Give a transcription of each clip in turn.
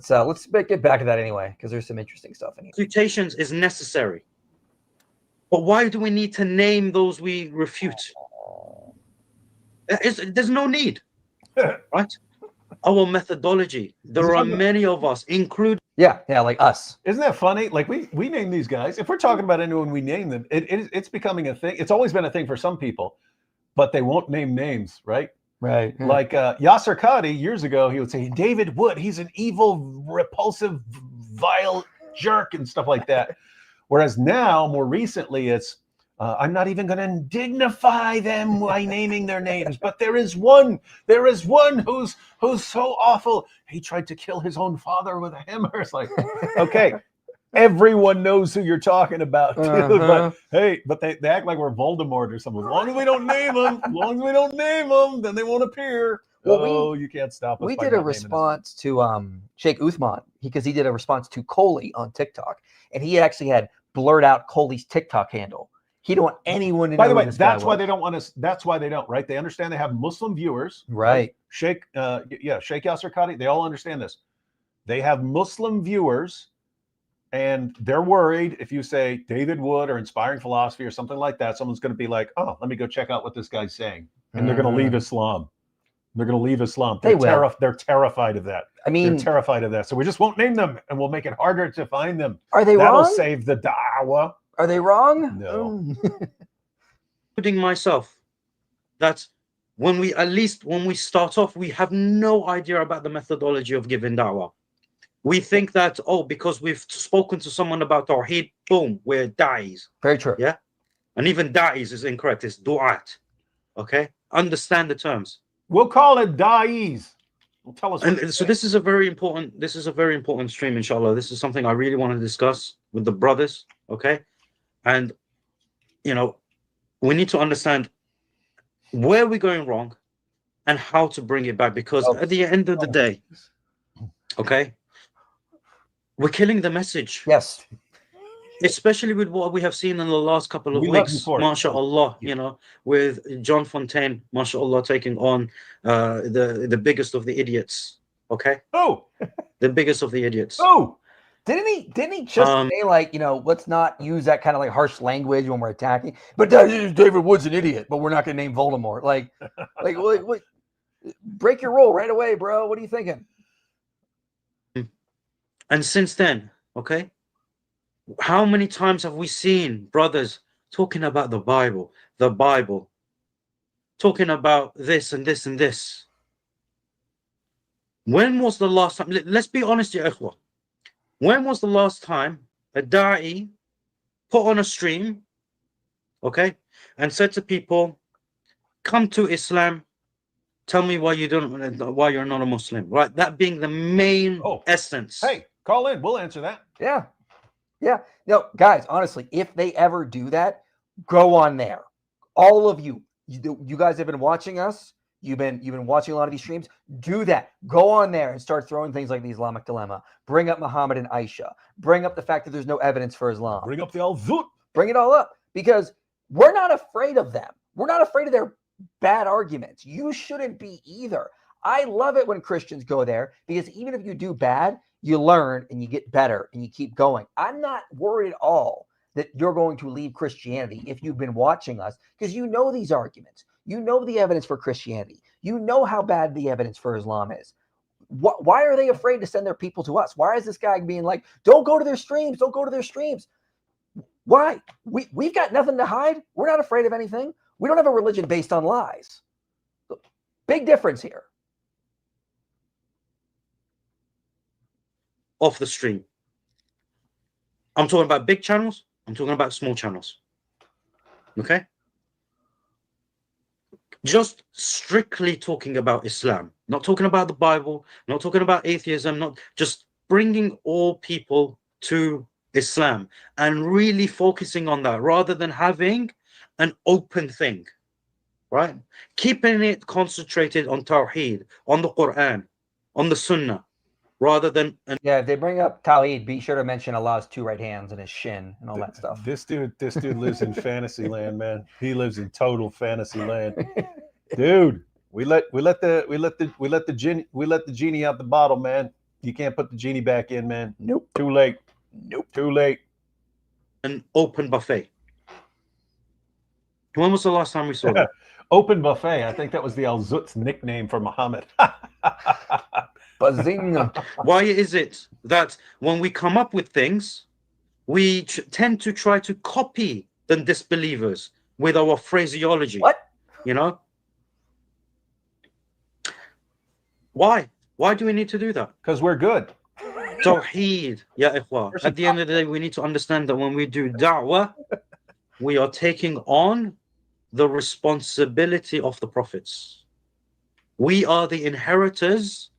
Let's get back to that anyway, because there's some interesting stuff in here. Refutations is necessary, but why do we need to name those we refute? There's no need, right? Our methodology. There are many of us, including like us. Isn't that funny? Like we name these guys. If we're talking about anyone, we name them. It's becoming a thing. It's always been a thing for some people, but they won't name names, right? Right. Like Yasser Qadi years ago, he would say David Wood. He's an evil, repulsive, vile jerk and stuff like that. Whereas now, more recently, it's I'm not even going to dignify them by naming their names, but there is one who's so awful. He tried to kill his own father with a hammer. It's like, okay, everyone knows who you're talking about. But hey, they act like we're Voldemort or something. As long as we don't name them, then they won't appear. Well, you can't stop us. We did a response to Sheikh Uthman because he did a response to Coley on TikTok, and he actually had blurred out Coley's TikTok handle. He don't want anyone to know. By the way, that's why they don't want us. That's why they don't, right? They understand they have Muslim viewers, right? Sheikh Yasser Qadi. They all understand this. They have Muslim viewers, and they're worried if you say David Wood or inspiring philosophy or something like that, someone's going to be like, "Oh, let me go check out what this guy's saying," and they're going to leave Islam. They're going to leave Islam. They're terrified of that. I mean, they're terrified of that. So we just won't name them, and we'll make it harder to find them. Are they That'll wrong? save the da'wah. Are they wrong? No. Including myself, that when we start off, we have no idea about the methodology of giving da'wah. We think that, because we've spoken to someone about Tawheed, boom, we're da'is. Very true. Yeah. And even da'is is incorrect. It's du'at. Okay. Understand the terms. We'll call it da'is. Tell us. And so this is a very important stream, inshallah. This is something I really want to discuss with the brothers. Okay. And, we need to understand where we're going wrong and how to bring it back. Because at the end of the day, okay, we're killing the message. Yes. Especially with what we have seen in the last couple of weeks, mashallah, with John Fontaine, mashallah, taking on the biggest of the idiots. Okay? The biggest of the idiots. Didn't he just say, like, let's not use that kind of like harsh language when we're attacking? But David Wood's an idiot, but we're not going to name Voldemort. Like, break your rule right away, bro. What are you thinking? And since then, okay, how many times have we seen brothers talking about the Bible, talking about this and this and this? When was the last time? Let's be honest, ya ikhwah. When was the last time a da'i put on a stream, okay, and said to people, "Come to Islam, tell me why you're not a Muslim," right? That being the main essence. Hey, call in. We'll answer that. Yeah. No, guys, honestly, if they ever do that, go on there. All of you guys have been watching us. You've been watching a lot of these streams. Do that. Go on there and start throwing things like the Islamic dilemma. Bring up Muhammad and Aisha. Bring up the fact that there's no evidence for Islam. Bring up the Al-Zut. Bring it all up, because we're not afraid of them. We're not afraid of their bad arguments. You shouldn't be either. I love it when Christians go there, because even if you do bad, you learn and you get better and you keep going. I'm not worried at all that you're going to leave Christianity if you've been watching us, because you know these arguments. You know the evidence for Christianity. You know how bad the evidence for Islam is. Why are they afraid to send their people to us? Why is this guy being like, don't go to their streams, don't go to their streams? Why? We've got nothing to hide. We're not afraid of anything. We don't have a religion based on lies. Big difference here. Off the stream. I'm talking about big channels. I'm talking about small channels. Okay? Just strictly talking about Islam, not talking about the Bible, not talking about atheism, not just bringing all people to Islam and really focusing on that rather than having an open thing, right? Keeping it concentrated on Tawheed, on the Quran, on the Sunnah, rather than if they bring up Tawheed, be sure to mention Allah's two right hands and his shin and all that stuff. This dude lives in fantasy land, man. He lives in total fantasy land. Dude, we let the genie out the bottle, man. You can't put the genie back in, man. Nope. Too late. Nope. Too late. An open buffet. When was the last time we saw that? Open buffet. I think that was the Al Zut's nickname for Muhammad. Buzzing. Why is it that when we come up with things, we tend to try to copy the disbelievers with our phraseology? What? You know? Why? Why do we need to do that? Because we're good. Tawheed, ya ikhwa. At the end of the day, we need to understand that when we do da'wah, we are taking on the responsibility of the prophets. We are the inheritors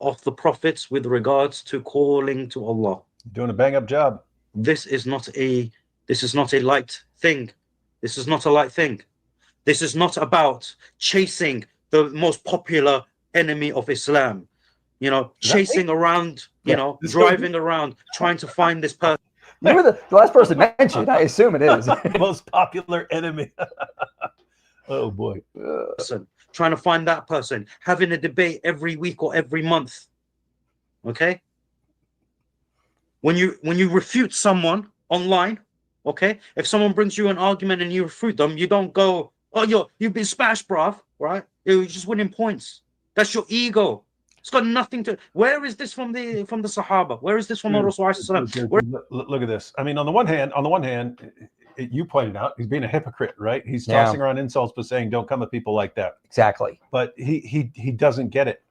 of the prophets with regards to calling to Allah. Doing a bang-up job. This is not a light thing. This is not a light thing. This is not about chasing the most popular enemy of Islam. You know, chasing around, you know, driving around, trying to find this person. You were the last person mentioned. I assume it is. Most popular enemy. Oh boy. Trying to find that person, having a debate every week or every month. Okay? When you refute someone online, okay? If someone brings you an argument and you refute them, you don't go, oh, you've been smashed, bruv, right? You're just winning points. That's your ego. It's got nothing to. Where is this from the Sahaba? Where is this from the Rasulullah? Look at this. I mean, on the one hand, you pointed out he's being a hypocrite, right? He's tossing around insults, but saying don't come at people like that. Exactly. But he doesn't get it.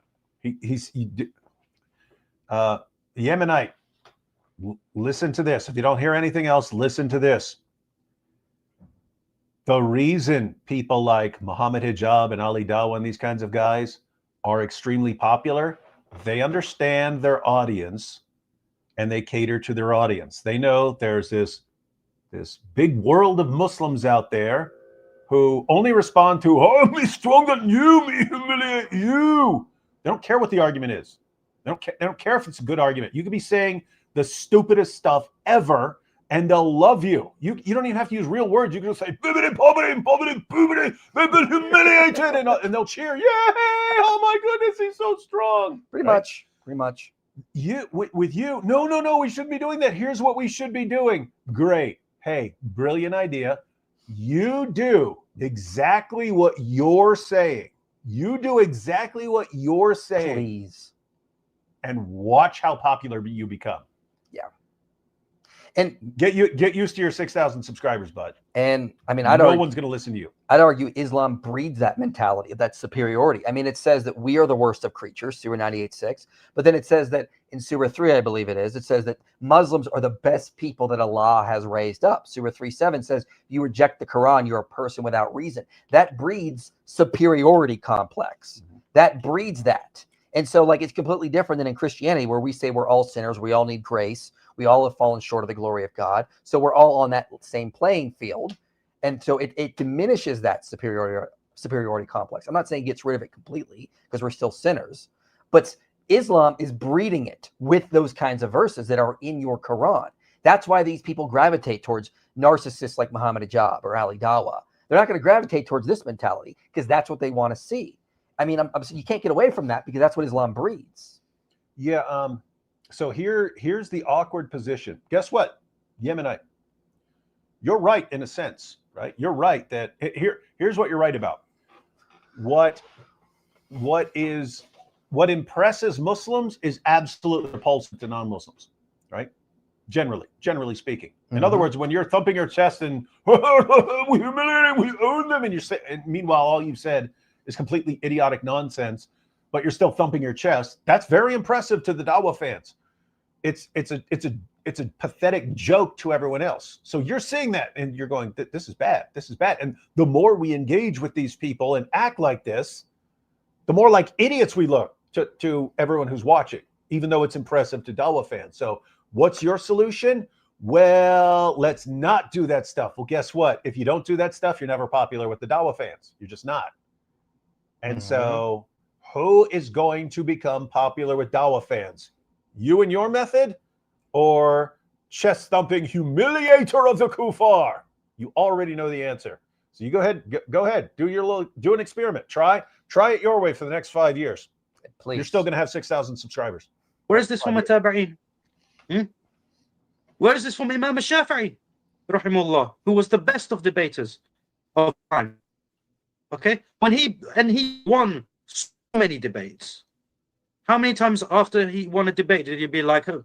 Yemenite. Listen to this. If you don't hear anything else, listen to this. The reason people like Muhammad Hijab and Ali Dawah and these kinds of guys are extremely popular, they understand their audience and they cater to their audience. They know there's this big world of Muslims out there who only respond to, oh, me stronger than you, me humiliate you. They don't care what the argument is. They don't care if it's a good argument. You could be saying the stupidest stuff ever and they'll love you. You don't even have to use real words. You can just say, bibbidi, bobbidi, bobbidi, boobidi, they've been humiliated, and they'll cheer. Yay! Oh my goodness, he's so strong. Pretty much. With you, no, we shouldn't be doing that. Here's what we should be doing. Great. Hey, brilliant idea. You do exactly what you're saying. You do exactly what you're saying. Please. And watch how popular you become. And get used to your 6,000 subscribers, bud. And I mean, no one's going to listen to you. I'd argue Islam breeds that mentality of that superiority. I mean, it says that we are the worst of creatures, Surah 98:6. But then it says that in Surah 3, I believe it says that Muslims are the best people that Allah has raised up. Surah 3:7 says, you reject the Quran, you're a person without reason. That breeds superiority complex. That breeds that. And so, like, it's completely different than in Christianity, where we say we're all sinners, we all need grace, we all have fallen short of the glory of God. So we're all on that same playing field. And so it diminishes that superiority complex. I'm not saying it gets rid of it completely, because we're still sinners. But Islam is breeding it with those kinds of verses that are in your Quran. That's why these people gravitate towards narcissists like Muhammad Hijab or Ali Dawah. They're not going to gravitate towards this mentality, because that's what they want to see. I mean, you can't get away from that, because that's what Islam breeds. Yeah. So here's the awkward position. Guess what, Yemenite? You're right in a sense, right? You're right that here's what you're right about. What impresses Muslims is absolutely repulsive to non-Muslims, right? Generally speaking. In other words, when you're thumping your chest and we humiliate, we own them, and meanwhile all you've said is completely idiotic nonsense, but you're still thumping your chest. That's very impressive to the Dawah fans. It's a pathetic joke to everyone else. So you're seeing that and you're going, this is bad. This is bad. And the more we engage with these people and act like this, the more like idiots we look to everyone who's watching, even though it's impressive to Dawah fans. So what's your solution? Well, let's not do that stuff. Well, guess what? If you don't do that stuff, you're never popular with the Dawah fans. You're just not. And so who is going to become popular with Dawah fans? You and your method, or chest thumping humiliator of the kuffar? You already know the answer. So you go ahead, do an experiment. Try it your way for the next 5 years. Please. You're still going to have 6,000 subscribers. Where is this from a tabi'in? Where is this from Imam al-Shafi'i, rahimahullah, who was the best of debaters of time? Okay, when he won so many debates. How many times after he won a debate did he be like, oh,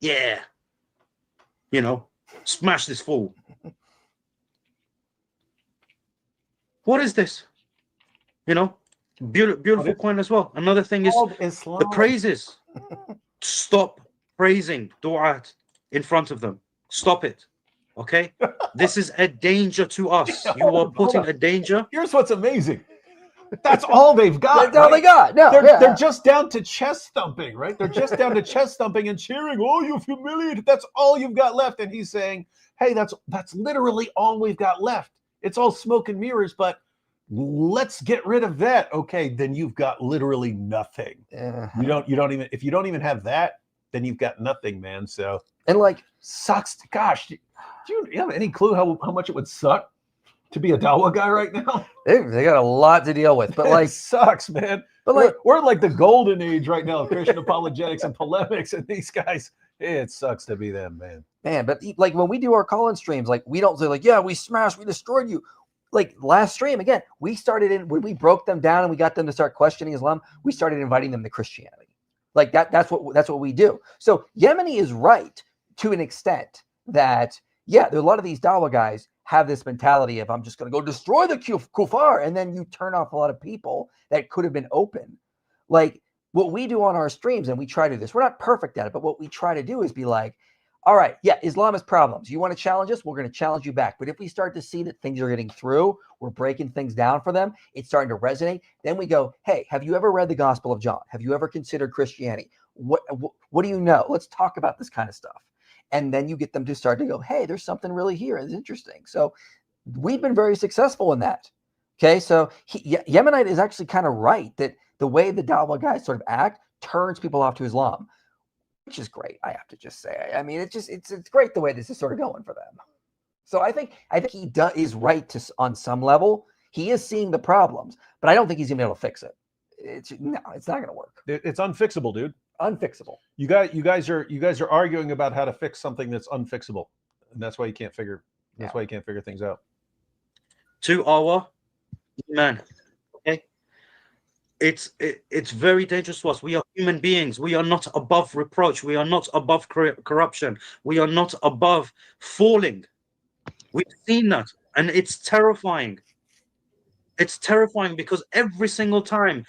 yeah, you know, smash this fool? What is this? You know, beautiful point as well. Another thing is the praises. Stop praising du'at in front of them. Stop it. Okay? This is a danger to us. You are putting a danger. Here's what's amazing. That's all they've got. That's all they got. No, they're just down to chest thumping, right? They're just down to chest thumping and cheering. Oh, you've humiliated. That's all you've got left. And he's saying, hey, that's literally all we've got left. It's all smoke and mirrors, but let's get rid of that. Okay, then you've got literally nothing. You don't even, if you don't even have that, then you've got nothing, man. So, and like, sucks. Gosh, do you have any clue how much it would suck to be a Dawah guy right now? They got a lot to deal with, but like, it sucks, man. But like, we're in like the golden age right now of Christian apologetics and polemics, and these guys, it sucks to be them, man. Man, but like when we do our call-in streams, like we don't say like, yeah, we smashed, we destroyed you. Like last stream, again, we started in when we broke them down and we got them to start questioning Islam. We started inviting them to Christianity. Like that's what we do. So Yemeni is right to an extent that, yeah, there are a lot of these Dawah guys have this mentality of I'm just going to go destroy the kuffar, and then you turn off a lot of people that could have been open. Like what we do on our streams, and we try to do this. We're not perfect at it, but what we try to do is be like, all right, yeah, Islam has problems. You want to challenge us? We're going to challenge you back. But if we start to see that things are getting through, we're breaking things down for them, it's starting to resonate, then we go, hey, have you ever read the Gospel of John? Have you ever considered Christianity? What do you know? Let's talk about this kind of stuff. And then you get them to start to go, hey, there's something really here. It's interesting. So we've been very successful in that. Okay, so Yemenite is actually kind of right that the way the Dawah guys sort of act turns people off to Islam, which is great. I have to just say, I mean, it's great the way this is sort of going for them. So I think he is right on some level. He is seeing the problems, but I don't think he's gonna be able to fix it. It's not gonna work. It's unfixable, dude. Unfixable. You guys are arguing about how to fix something that's unfixable, and that's why you can't figure. That's why you can't figure things out. To our man, okay. It's very dangerous to us. We are human beings. We are not above reproach. We are not above corruption. We are not above falling. We've seen that, and it's terrifying. It's terrifying because every single time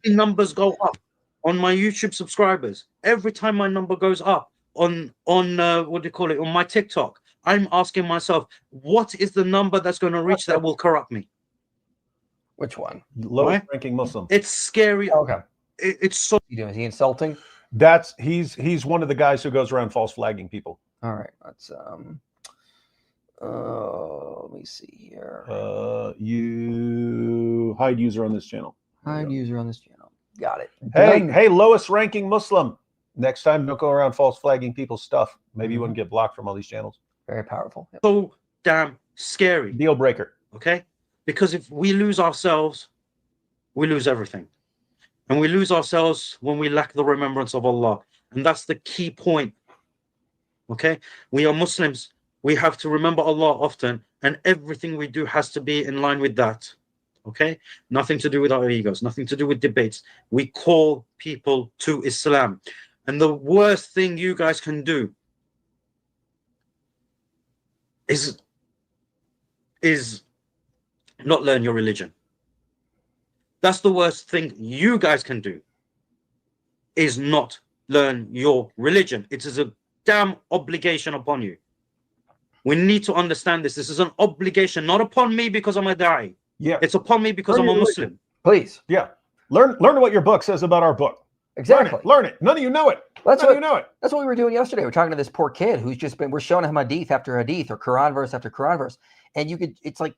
numbers go up on my YouTube subscribers, every time my number goes up on what do you call it, on my TikTok, I'm asking myself, what is the number that's going to reach that will corrupt me? Which one? Lowest ranking Muslim. It's scary. Okay. It's so. Is he insulting? He's one of the guys who goes around false flagging people. All right. Let's let me see here. You hide user on this channel. Hide user on this channel. Got it. Hey, lowest ranking Muslim. Next time, don't go around false flagging people's stuff. Maybe you wouldn't get blocked from all these channels. Very powerful. Yep. So damn scary. Deal breaker. Okay? Because if we lose ourselves, we lose everything. And we lose ourselves when we lack the remembrance of Allah. And that's the key point. Okay? We are Muslims. We have to remember Allah often. And everything we do has to be in line with that. Okay? Nothing to do with our egos. Nothing to do with debates. We call people to Islam. And the worst thing you guys can do is not learn your religion. That's the worst thing you guys can do, is not learn your religion. It is a damn obligation upon you. We need to understand this. This is an obligation, not upon me because I'm a da'i. Yeah. It's upon me because I'm a Muslim. Please. Yeah. Learn what your book says about our book. Exactly. Learn it. None of you know it. That's None of you know it. That's what we were doing yesterday. We're talking to this poor kid who's just been, we're showing him hadith after hadith or Quran verse after Quran verse. And it's like,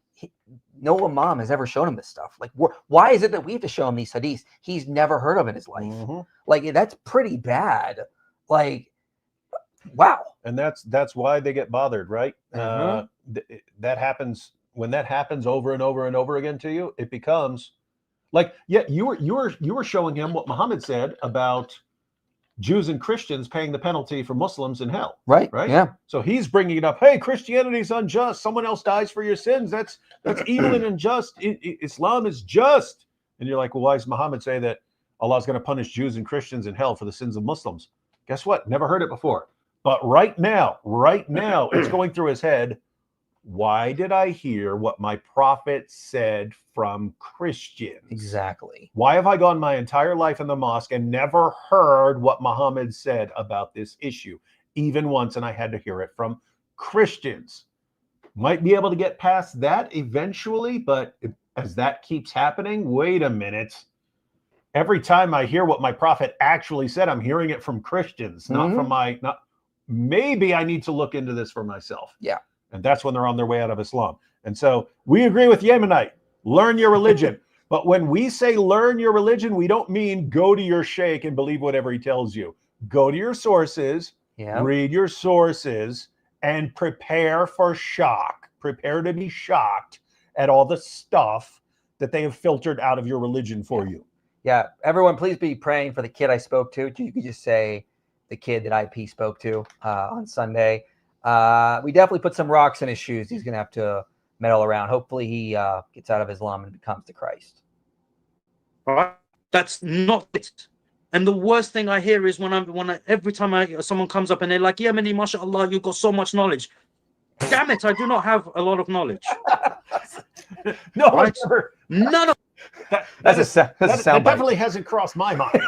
no imam has ever shown him this stuff. Like, why is it that we have to show him these hadiths he's never heard of in his life? Mm-hmm. Like, that's pretty bad. Like, wow. And that's why they get bothered, right? Mm-hmm. That happens when that happens over and over and over again to you. It becomes like, yeah, you were showing him what Muhammad said about Jews and Christians paying the penalty for Muslims in hell. Right. Right. Yeah. So he's bringing it up. Hey, Christianity is unjust. Someone else dies for your sins. That's evil and unjust. Islam is just. And you're like, well, why does Muhammad say that Allah is going to punish Jews and Christians in hell for the sins of Muslims? Guess what? Never heard it before. But right now, it's going through his head. Why did I hear what my prophet said from Christians? Exactly. Why have I gone my entire life in the mosque and never heard what Muhammad said about this issue? Even once, and I had to hear it from Christians. Might be able to get past that eventually, but as that keeps happening, wait a minute. Every time I hear what my prophet actually said, I'm hearing it from Christians, not from maybe I need to look into this for myself. Yeah. And that's when they're on their way out of Islam. And so we agree with Yemenite, learn your religion. But when we say learn your religion, we don't mean go to your sheikh and believe whatever he tells you. Go to your sources, read your sources, and prepare for shock. Prepare to be shocked at all the stuff that they have filtered out of your religion for you. Yeah. Everyone, please be praying for the kid I spoke to. You could just say the kid that IP spoke to on Sunday. We definitely put some rocks in his shoes. He's going to have to meddle around. Hopefully he gets out of Islam and becomes to Christ. All right. That's not it. And the worst thing I hear is every time someone comes up and they're like, Yemeni, mashallah, you've got so much knowledge. Damn it, I do not have a lot of knowledge. No, right? None of that definitely hasn't crossed my mind.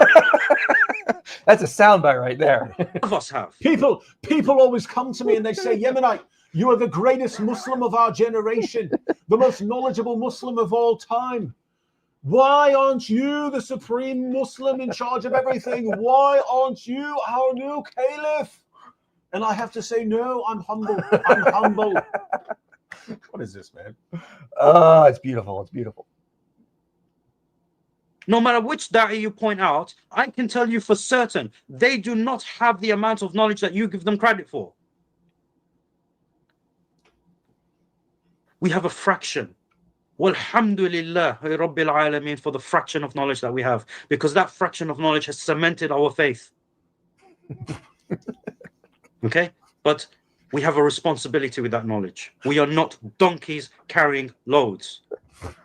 That's a soundbite right there. of us have. People always come to me and they say, Yemenite, you are the greatest Muslim of our generation, the most knowledgeable Muslim of all time. Why aren't you the supreme Muslim in charge of everything? Why aren't you our new caliph? And I have to say, no, I'm humble. I'm humble. What is this, man? Oh, it's beautiful. It's beautiful. No matter which da'i you point out, I can tell you for certain, they do not have the amount of knowledge that you give them credit for. We have a fraction. Walhamdulillah, Rabbil Alameen, for the fraction of knowledge that we have, because that fraction of knowledge has cemented our faith. Okay? But we have a responsibility with that knowledge. We are not donkeys carrying loads.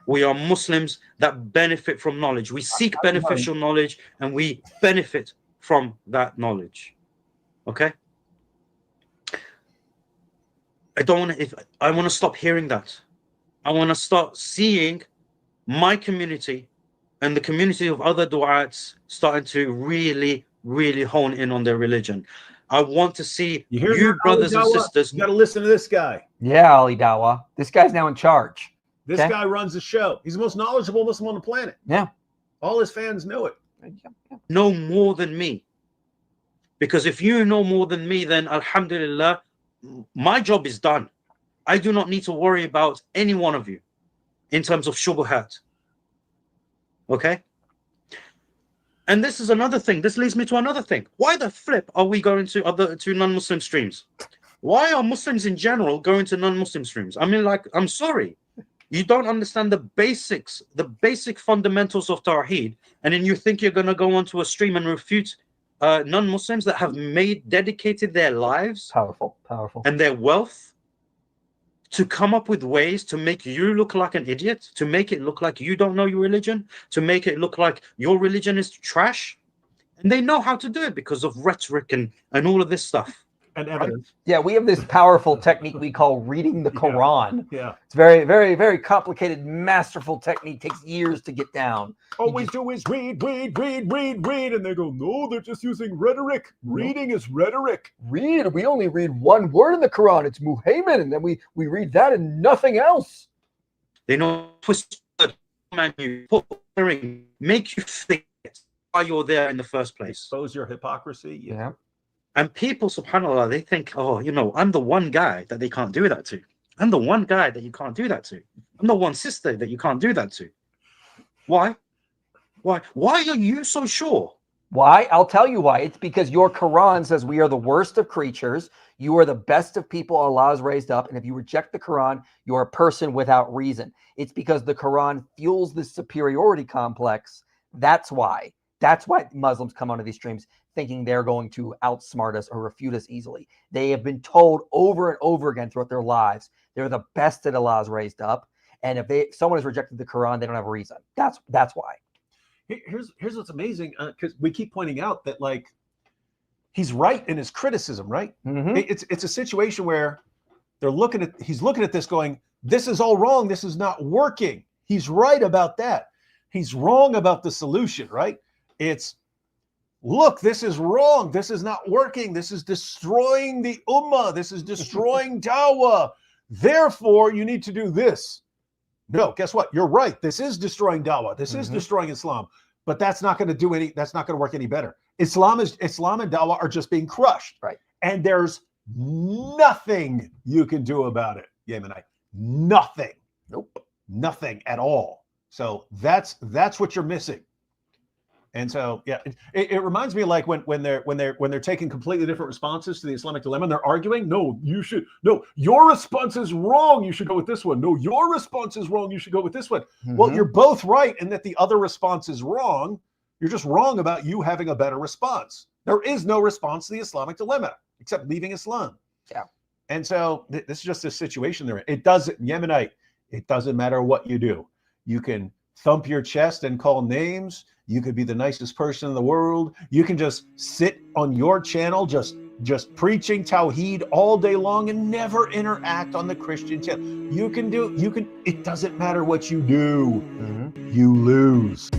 We are Muslims that benefit from knowledge. We seek beneficial knowledge and we benefit from that knowledge. Okay? I want to stop hearing that. I want to start seeing my community and the community of other du'ats starting to really, really hone in on their religion. I want to see you brothers and sisters. You got to listen to this guy. Yeah, Ali Dawah. This guy's now in charge. This guy runs the show. He's the most knowledgeable Muslim on the planet. Yeah. All his fans know it. Know more than me. Because if you know more than me, then alhamdulillah, my job is done. I do not need to worry about any one of you in terms of shubuhat. Okay? And this is another thing. This leads me to another thing. Why the flip are we going to non-Muslim streams? Why are Muslims in general going to non-Muslim streams? I mean, like, I'm sorry. You don't understand the basics, the basic fundamentals of Tawheed, and then you think you're going to go onto a stream and refute non-Muslims that have dedicated their lives, powerful, and their wealth to come up with ways to make you look like an idiot, to make it look like you don't know your religion, to make it look like your religion is trash. And they know how to do it because of rhetoric and all of this stuff. And evidence. Yeah, we have this powerful technique we call reading the Quran. Yeah. It's very, very, very complicated, masterful technique. Takes years to get down. All we do is read. And they go, no, they're just using rhetoric. Reading is rhetoric. Read. We only read one word in the Quran. It's Muhammad. And then we read that and nothing else. They know twist you put make you think why you're there in the first place. Expose your hypocrisy. Yeah. And people, subhanAllah, they think, oh, I'm the one guy that they can't do that to. I'm the one guy that you can't do that to. I'm the one sister that you can't do that to. Why? Why are you so sure? Why? I'll tell you why. It's because your Quran says we are the worst of creatures. You are the best of people Allah has raised up. And if you reject the Quran, you're a person without reason. It's because the Quran fuels this superiority complex. That's why. That's why Muslims come onto these streams. thinking they're going to outsmart us or refute us easily. They have been told over and over again throughout their lives they're the best that Allah's raised up. And if someone has rejected the Quran, they don't have a reason. That's why. Here's what's amazing, because we keep pointing out that, like, he's right in his criticism, right? Mm-hmm. It's a situation where he's looking at this going, this is all wrong. This is not working. He's right about that. He's wrong about the solution, right? It's, look, this is wrong. This is not working. This is destroying the ummah. This is destroying dawah. Therefore, you need to do this. No, guess what? You're right. This is destroying dawah. This is destroying Islam. But that's not going to that's not going to work any better. Islam and dawah are just being crushed. Right. And there's nothing you can do about it, Yemenite. Nothing. Nope. Nothing at all. So that's what you're missing. And so, yeah, it reminds me of like when they're taking completely different responses to the Islamic dilemma, and they're arguing. No, your response is wrong. You should go with this one. No, your response is wrong. You should go with this one. Mm-hmm. Well, you're both right in that the other response is wrong. You're just wrong about you having a better response. There is no response to the Islamic dilemma except leaving Islam. Yeah. And so this is just a situation they're in. Yemenite, it doesn't matter what you do. You can thump your chest and call names. You could be the nicest person in the world. You can just sit on your channel, just preaching Tawheed all day long and never interact on the Christian channel. It doesn't matter what you do. You lose.